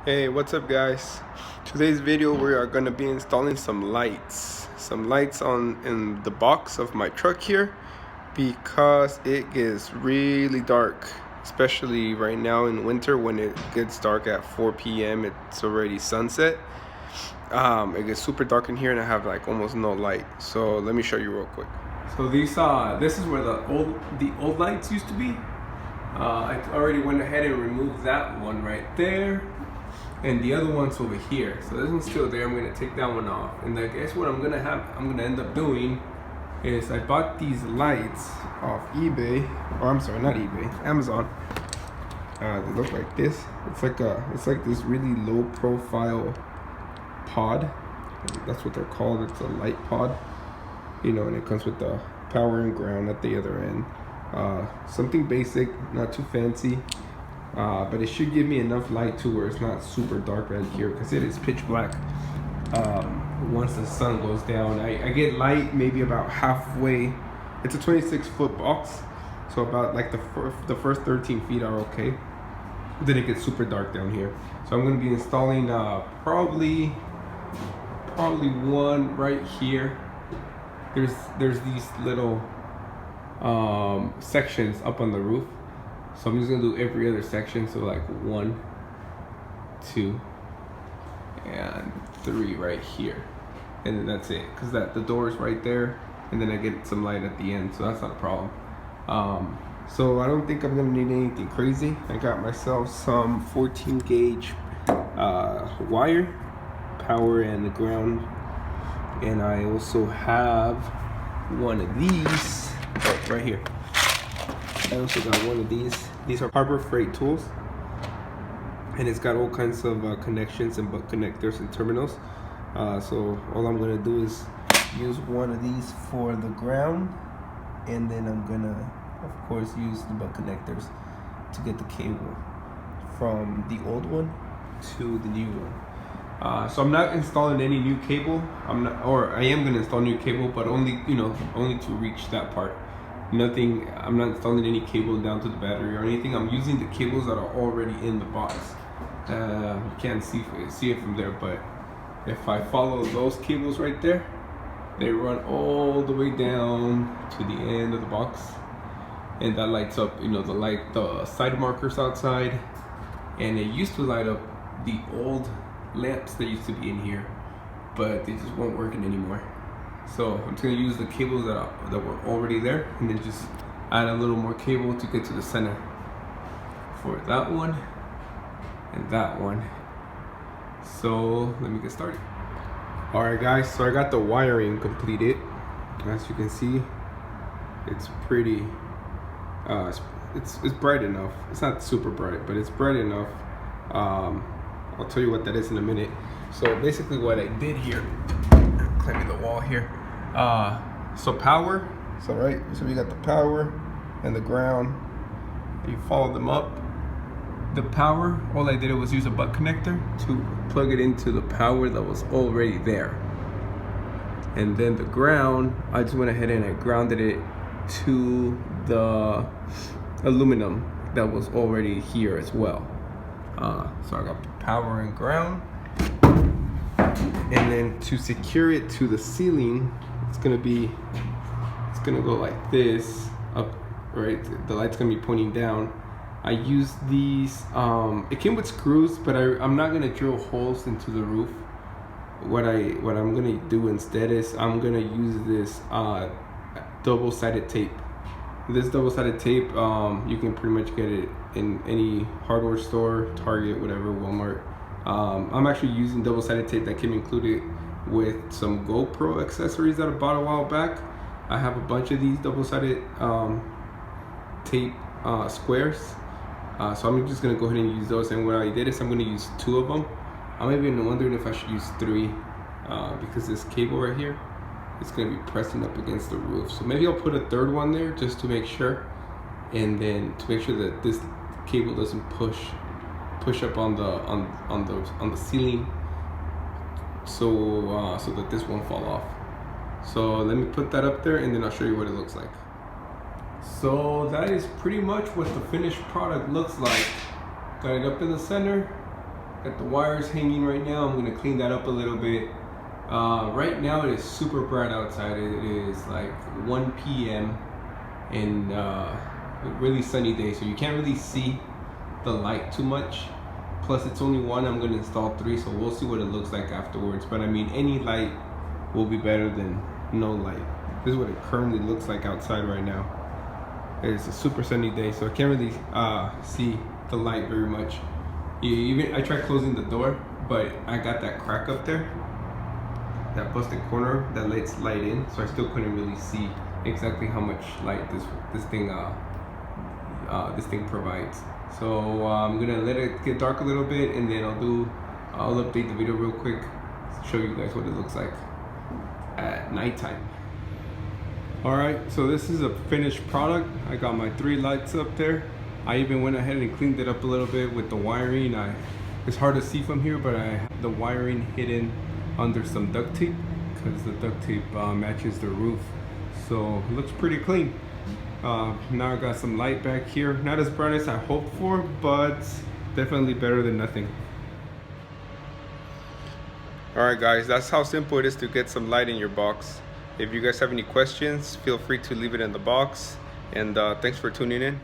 Hey, what's up guys? Today's video we are going to be installing some lights on in the box of my truck here because it gets really dark, especially right now in winter when it gets dark at 4 p.m. It's already sunset. It gets super dark in here and I have like almost no light, so let me show you real quick. So this is where the old lights used to be. I already went ahead and removed that one right there. And the other one's over here. So this one's still there. I'm gonna take that one off. And I guess what I'm gonna end up doing is I bought these lights off eBay. Oh, I'm sorry, not eBay, Amazon. They look like this. It's like this really low profile pod. That's what they're called. It's a light pod. You know, and it comes with the power and ground at the other end. Something basic, not too fancy. But it should give me enough light too where it's not super dark right here because it is pitch black. Once the sun goes down, I get light maybe about halfway. It's a 26-foot box, so about like the first 13 feet are okay. Then it gets super dark down here. So I'm going to be installing probably one right here. There's these little sections up on the roof. So I'm just gonna do every other section. So like 1, 2, and 3 right here. And then that's it. Cause the door is right there. And then I get some light at the end. So that's not a problem. So I don't think I'm gonna need anything crazy. I got myself some 14 gauge wire, power and the ground. And I also have one of these right here. I also got one of these. These are Harbor Freight tools, and it's got all kinds of connections and butt connectors and terminals. So all I'm gonna do is use one of these for the ground, and then I'm gonna, of course, use the butt connectors to get the cable from the old one to the new one. So I'm not installing any new cable. I am gonna install new cable, but only to reach that part. Nothing, I'm not installing any cable down to the battery or anything. I'm using the cables that are already in the box. You can't see it from there, but if I follow those cables right there, they run all the way down to the end of the box, and that lights up, the side markers outside, and it used to light up the old lamps that used to be in here, but they just weren't working anymore. So I'm just gonna use the cables that were already there, and then just add a little more cable to get to the center for that one and that one. So let me get started. All right, guys. So I got the wiring completed. As you can see, it's pretty. It's bright enough. It's not super bright, but it's bright enough. I'll tell you what that is in a minute. So basically, what I did here. Climbing the wall here. So power. So we got the power and the ground. You follow them up. The power, all I did was use a butt connector to plug it into the power that was already there. And then the ground, I just went ahead and I grounded it to the aluminum that was already here as well. So I got power and ground. And then to secure it to the ceiling, it's gonna go like this up, right? The light's gonna be pointing down. I used these. It came with screws, but I'm not gonna drill holes into the roof. What I'm gonna do instead is I'm gonna use this double-sided tape. This double-sided tape, you can pretty much get it in any hardware store, Target, whatever, Walmart. I'm actually using double-sided tape that came included with some GoPro accessories that I bought a while back. I have a bunch of these double-sided tape squares. So I'm just gonna go ahead and use those. And what I did is I'm gonna use 2 of them. I'm even wondering if I should use 3 because this cable right here is gonna be pressing up against the roof. So maybe I'll put a 3rd one there just to make sure, and then to make sure that this cable doesn't push up on the ceiling, so that this won't fall off. So let me put that up there, and then I'll show you what it looks like. So that is pretty much what the finished product looks like. Got it up in the center, got the wires hanging right now. I'm gonna clean that up a little bit. Right now it is super bright outside. It is like 1 p.m. and a really sunny day, so you can't really see the light too much. Plus it's only one, I'm gonna install 3, so we'll see what it looks like afterwards. But I mean, any light will be better than no light. This is what it currently looks like outside right now. It's a super sunny day, so I can't really see the light very much. I tried closing the door, but I got that crack up there, that busted corner that lets light in, so I still couldn't really see exactly how much light this thing provides. So I'm gonna let it get dark a little bit, and then I'll update the video real quick, show you guys what it looks like at nighttime. Alright, so this is a finished product. I got my 3 lights up there. I even went ahead and cleaned it up a little bit with the wiring. It's hard to see from here, but I have the wiring hidden under some duct tape because the duct tape matches the roof, so it looks pretty clean. Now I got some light back here, not as bright as I hoped for, but definitely better than nothing. Alright guys, that's how simple it is to get some light in your box. If you guys have any questions, feel free to leave it in the box, and thanks for tuning in.